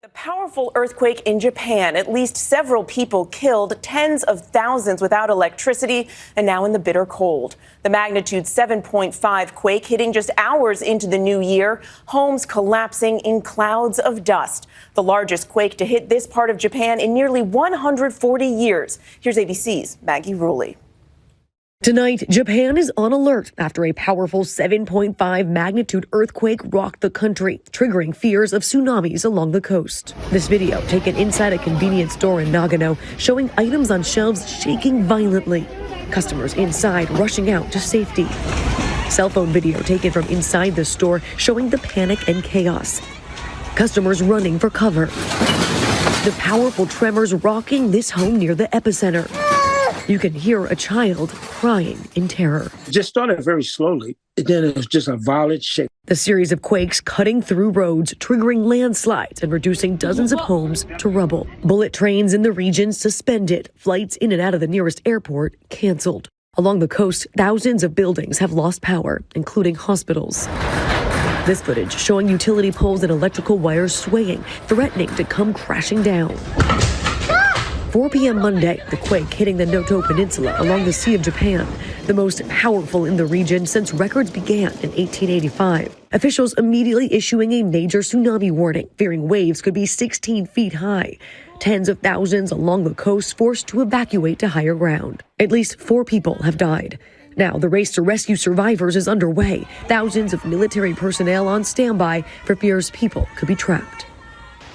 The powerful earthquake in Japan, at least several people killed, tens of thousands without electricity, and now in the bitter cold. The magnitude 7.5 quake hitting just hours into the new year, homes collapsing in clouds of dust. The largest quake to hit this part of Japan in nearly 140 years. Here's ABC's Maggie Ruley. Tonight, Japan is on alert after a powerful 7.5 magnitude earthquake rocked the country, triggering fears of tsunamis along the coast. This video taken inside a convenience store in Nagano, showing items on shelves shaking violently. Customers inside rushing out to safety. Cell phone video taken from inside the store showing the panic and chaos. Customers running for cover. The powerful tremors rocking this home near the epicenter. You can hear a child crying in terror. It just started very slowly, and then it was just a violent shake. The series of quakes cutting through roads, triggering landslides and reducing dozens of homes to rubble. Bullet trains in the region suspended. Flights in and out of the nearest airport canceled. Along the coast, thousands of buildings have lost power, including hospitals. This footage showing utility poles and electrical wires swaying, threatening to come crashing down. 4 p.m. Monday, the quake hitting the Noto Peninsula along the Sea of Japan, the most powerful in the region since records began in 1885. Officials immediately issuing a major tsunami warning, fearing waves could be 16 feet high. Tens of thousands along the coast forced to evacuate to higher ground. At least 4 people have died. Now, the race to rescue survivors is underway. Thousands of military personnel on standby for fears people could be trapped.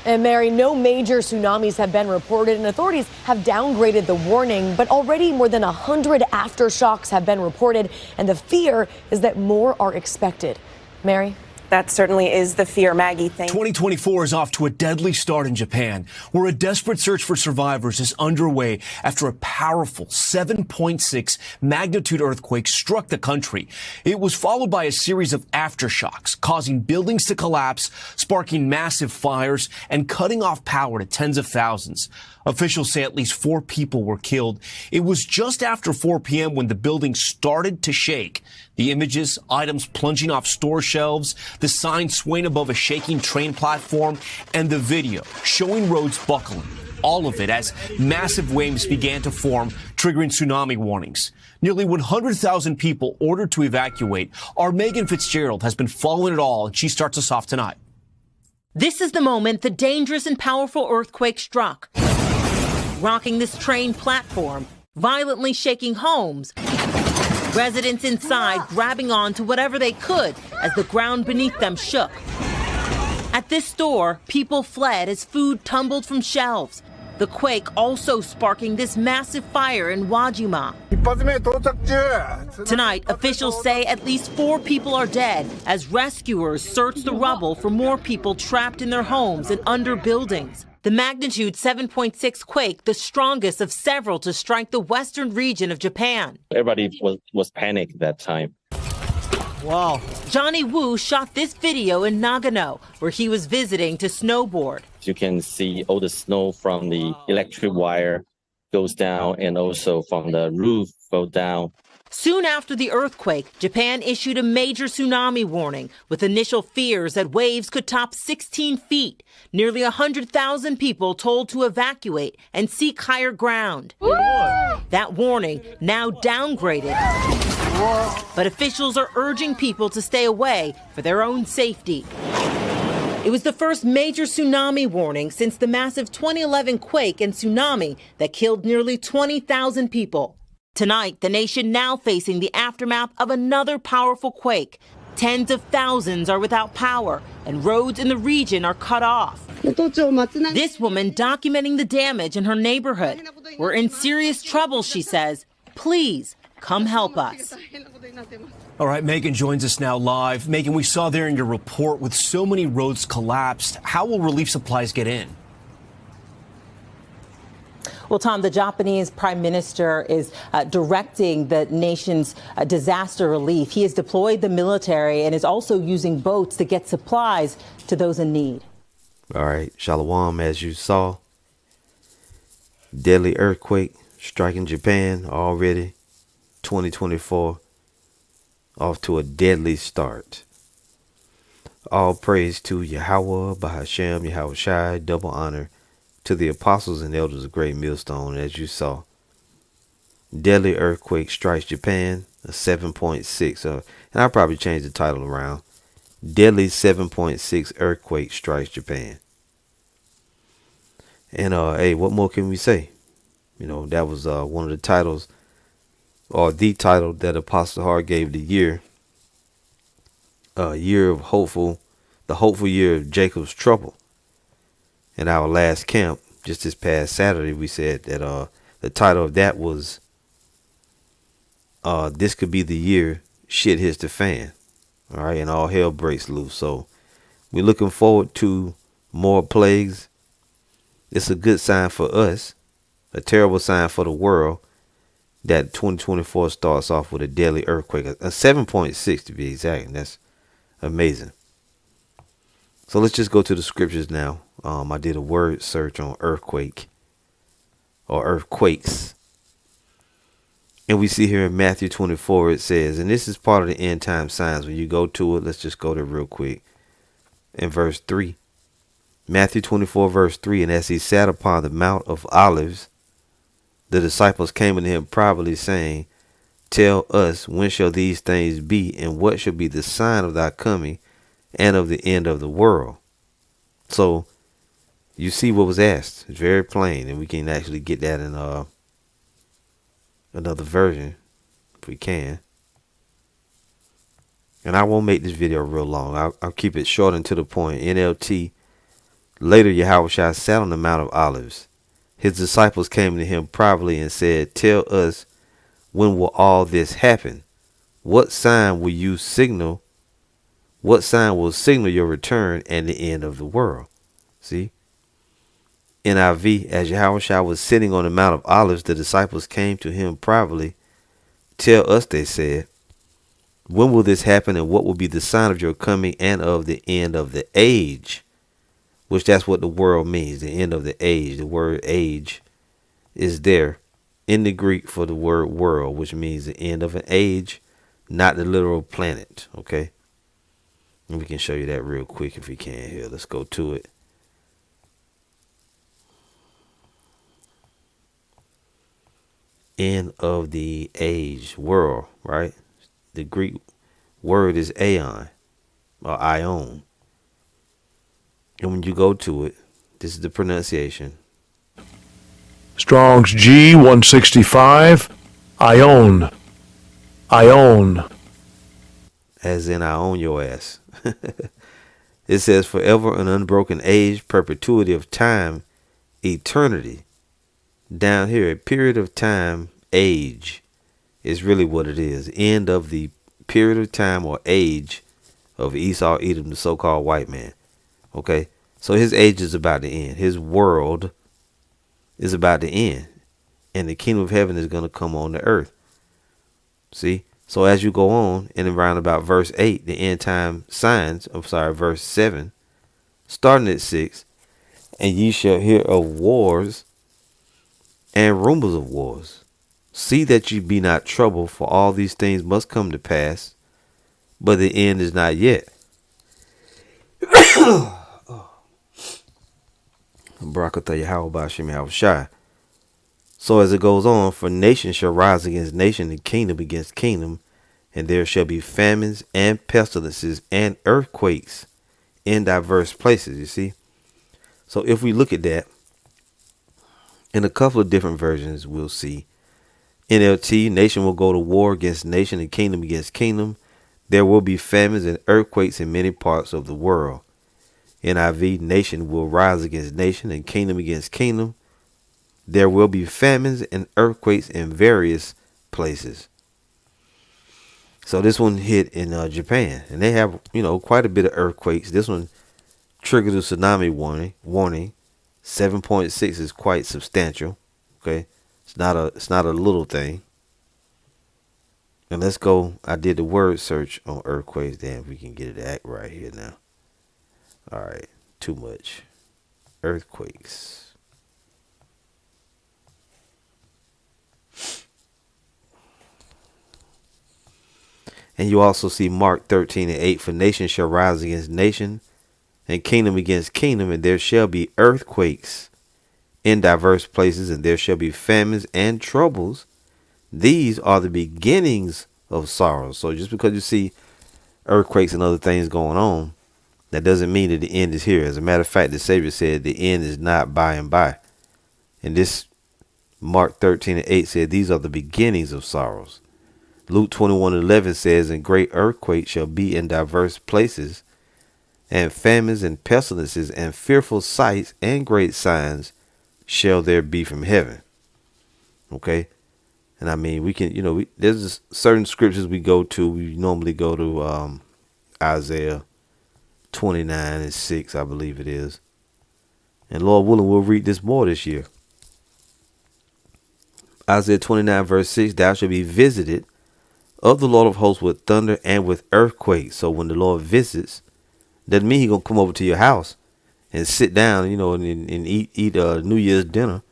And Mary, no major tsunamis have been reported, and authorities have downgraded the warning, but already more than 100 aftershocks have been reported, and the fear is that more are expected. Mary? That certainly is the fear, Maggie. Thank you. 2024 is off to a deadly start in Japan, where a desperate search for survivors is underway after a powerful 7.6 magnitude earthquake struck the country. It was followed by a series of aftershocks, causing buildings to collapse, sparking massive fires, and cutting off power to tens of thousands. Officials say at least 4 people were killed. It was just after 4 p.m. when the building started to shake. The images, items plunging off store shelves, the sign swaying above a shaking train platform, and the video showing roads buckling. All of it as massive waves began to form, triggering tsunami warnings. Nearly 100,000 people ordered to evacuate. Our Megan Fitzgerald has been following it all, and she starts us off tonight. This is the moment the dangerous and powerful earthquake struck, rocking this train platform, violently shaking homes, residents inside grabbing on to whatever they could as the ground beneath them shook. At this store, people fled as food tumbled from shelves. The quake also sparking this massive fire in Wajima. Tonight, officials say at least 4 people are dead as rescuers search the rubble for more people trapped in their homes and under buildings. The magnitude 7.6 quake, the strongest of several to strike the western region of Japan. Everybody was panicked that time. Wow. Johnny Wu shot this video in Nagano, where he was visiting to snowboard. You can see all the snow from the electric wire goes down and also from the roof go down. Soon after the earthquake, Japan issued a major tsunami warning with initial fears that waves could top 16 feet. Nearly 100,000 people told to evacuate and seek higher ground. That warning now downgraded. But officials are urging people to stay away for their own safety. It was the first major tsunami warning since the massive 2011 quake and tsunami that killed nearly 20,000 people. Tonight, the nation now facing the aftermath of another powerful quake. Tens of thousands are without power, and roads in the region are cut off. This woman documenting the damage in her neighborhood. We're in serious trouble, she says. Please, come help us. All right, Megan joins us now live. Megan, we saw there in your report with so many roads collapsed, how will relief supplies get in? Well, Tom, the Japanese prime minister is directing the nation's disaster relief. He has deployed the military and is also using boats to get supplies to those in need. All right, Shalom, as you saw, deadly earthquake striking Japan already, 2024, off to a deadly start. All praise to Yahweh, Bahashem, Yahweh Shai, double honor to the apostles and elders of Great Millstone. As you saw, deadly earthquake strikes Japan, a 7.6. And I'll probably change the title around. Deadly 7.6 earthquake strikes Japan. And hey, what more can we say? You know, that was one of the titles, or the title that Apostle Hart gave the year. Year of the hopeful year of Jacob's trouble. In our last camp, just this past Saturday, we said that the title of that was this could be the year shit hits the fan. All right, and all hell breaks loose. So we're looking forward to more plagues. It's a good sign for us, a terrible sign for the world, that 2024 starts off with a deadly earthquake, a 7.6 to be exact, and that's amazing. So let's just go to the scriptures now. I did a word search on earthquake or earthquakes. And we see here in Matthew 24, it says, and this is part of the end time signs. When you go to it, let's just go there real quick. In verse 3, Matthew 24, verse 3, and as he sat upon the Mount of Olives, the disciples came unto him privately, saying, Tell us, when shall these things be, and what shall be the sign of thy coming and of the end of the world? So you see what was asked. It's very plain, and we can actually get that in another version if we can. And I won't make this video real long. I'll keep it short and to the point. NLT. Later Yahushua sat on the Mount of Olives. His disciples came to him privately and said, Tell us, when will all this happen? What sign will signal your return and the end of the world? See? NIV, as Yahushua was sitting on the Mount of Olives, the disciples came to him privately. Tell us, they said, when will this happen, and what will be the sign of your coming and of the end of the age? Which that's what the world means, the end of the age. The word age is there in the Greek for the word world, which means the end of an age, not the literal planet. Okay? And we can show you that real quick if we can here. Let's go to it. End of the age, world, right? The Greek word is aeon or ion. And when you go to it, this is the pronunciation. Strong's G 165, ion. Ion. As in, I own your ass. It says forever, an unbroken age, perpetuity of time, eternity. Down here, a period of time, age, is really what it is. End of the period of time or age of Esau, Edom, the so-called white man. Okay, so his age is about to end. His world is about to end. And the kingdom of heaven is going to come on the earth. See? So as you go on, and around about verse 8, the end time signs, verse 7, starting at 6, and ye shall hear of wars and rumors of wars. See that ye be not troubled, for all these things must come to pass, but the end is not yet. Barakatah Yahweh Ba'ashem Yahweh Shai. So as it goes on, for nation shall rise against nation, and kingdom against kingdom, and there shall be famines and pestilences and earthquakes in diverse places. You see? So if we look at that, in a couple of different versions, we'll see. NLT, nation will go to war against nation and kingdom against kingdom. There will be famines and earthquakes in many parts of the world. NIV, nation will rise against nation and kingdom against kingdom. There will be famines and earthquakes in various places. So this one hit in Japan, and they have, quite a bit of earthquakes. This one triggered a tsunami warning. 7.6 is quite substantial. Okay, it's not a little thing. And let's go. I did the word search on earthquakes. Damn, we can get it act right here now. All right, too much. Earthquakes. And you also see Mark 13:8, for nation shall rise against nation, and kingdom against kingdom, and there shall be earthquakes in diverse places, and there shall be famines and troubles. These are the beginnings of sorrows. So just because you see earthquakes and other things going on, that doesn't mean that the end is here. As a matter of fact, the Savior said the end is not by and by. And this Mark 13:8 said these are the beginnings of sorrows. Luke 21:11 says, and great earthquakes shall be in diverse places, and famines and pestilences and fearful sights and great signs shall there be from heaven. Okay. And I mean, we can, there's certain scriptures we go to. We normally go to Isaiah 29:6, I believe it is. And Lord willing, we'll read this more this year. Isaiah 29:6, thou shalt be visited of the Lord of hosts with thunder and with earthquakes. So when the Lord visits, doesn't mean he's going to come over to your house and sit down, and eat New Year's dinner.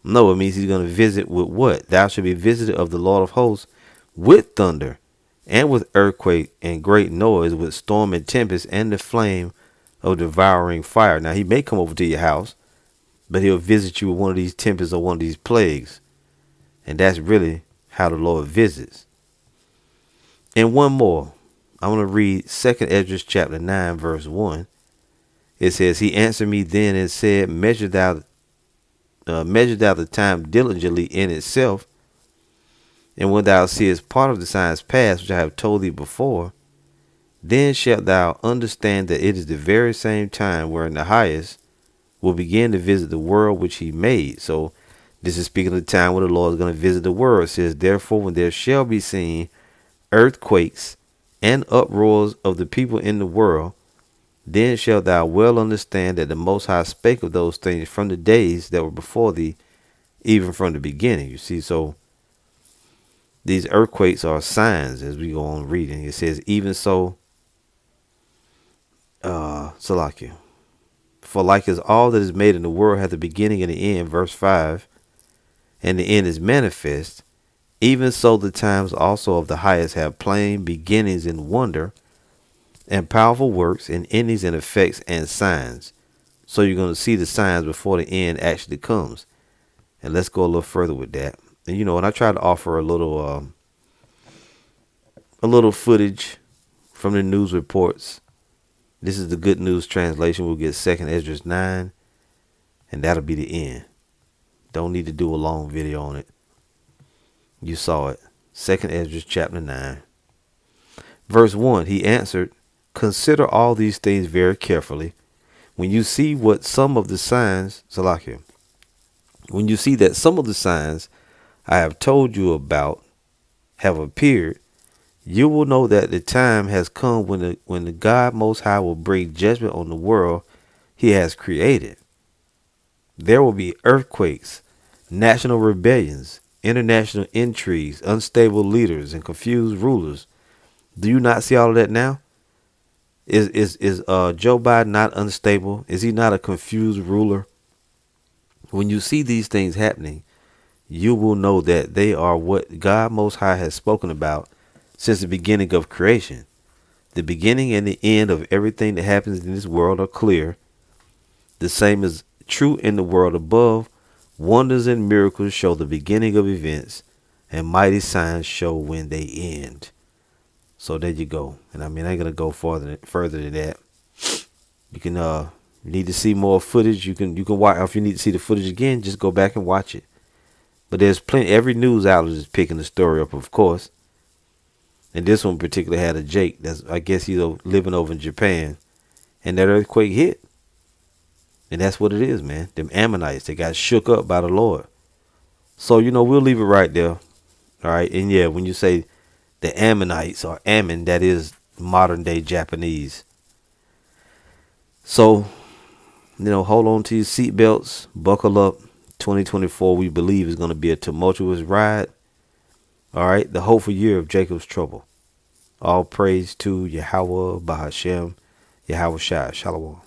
No, it means he's going to visit with what? Thou shalt be visited of the Lord of hosts with thunder and with earthquake and great noise, with storm and tempest and the flame of devouring fire. Now, he may come over to your house, but he'll visit you with one of these tempests or one of these plagues. And that's really how the Lord visits. And one more. I want to read 2 Ezra chapter 9, verse 1. It says, he answered me then and said, measure thou the time diligently in itself, and when thou seest part of the signs past, which I have told thee before, then shalt thou understand that it is the very same time wherein the highest will begin to visit the world which he made. So this is speaking of the time when the Lord is going to visit the world. It says, therefore, when there shall be seen earthquakes and uproars of the people in the world, then shalt thou well understand that the Most High spake of those things from the days that were before thee, even from the beginning. You see, so these earthquakes are signs as we go on reading. It says, even so, Salakia, for like as all that is made in the world hath the beginning and the end, verse 5, and the end is manifest, even so the times also of the highest have plain beginnings in wonder, and powerful works, and endings and effects and signs. So you're going to see the signs before the end actually comes. And let's go a little further with that. And and I try to offer a little footage from the news reports. This is the Good News translation. We'll get 2 Ezra 9, and that'll be the end. Don't need to do a long video on it. You saw it. 2 Ezra chapter 9. Verse 1, he answered, consider all these things very carefully. When you see what some of the signs, Salakia, when you see that some of the signs I have told you about have appeared, you will know that the time has come when the God Most High will bring judgment on the world he has created. There will be earthquakes, national rebellions, international intrigues, unstable leaders, and confused rulers. Do you not see all of that now? Is Joe Biden not unstable? Is he not a confused ruler? When you see these things happening, you will know that they are what God Most High has spoken about since the beginning of creation. The beginning and the end of everything that happens in this world are clear. The same is true in the world above. Wonders and miracles show the beginning of events, and mighty signs show when they end. So there you go. And I mean, I ain't gonna go further than that. You can need to see more footage. You can watch. If you need to see the footage again, just go back and watch it. But there's plenty. Every news outlet is picking the story up, of course. And this one particularly had a Jake. I guess he's living over in Japan, and that earthquake hit. And that's what it is, man. Them Ammonites, they got shook up by the Lord. So we'll leave it right there. All right. And yeah, when you say the Ammonites or Ammon, that is modern day Japanese. So, hold on to your seatbelts, buckle up. 2024, we believe, is going to be a tumultuous ride. All right. The hopeful year of Jacob's trouble. All praise to Yahweh, Bahashem, Yahweh Shai, Shalom.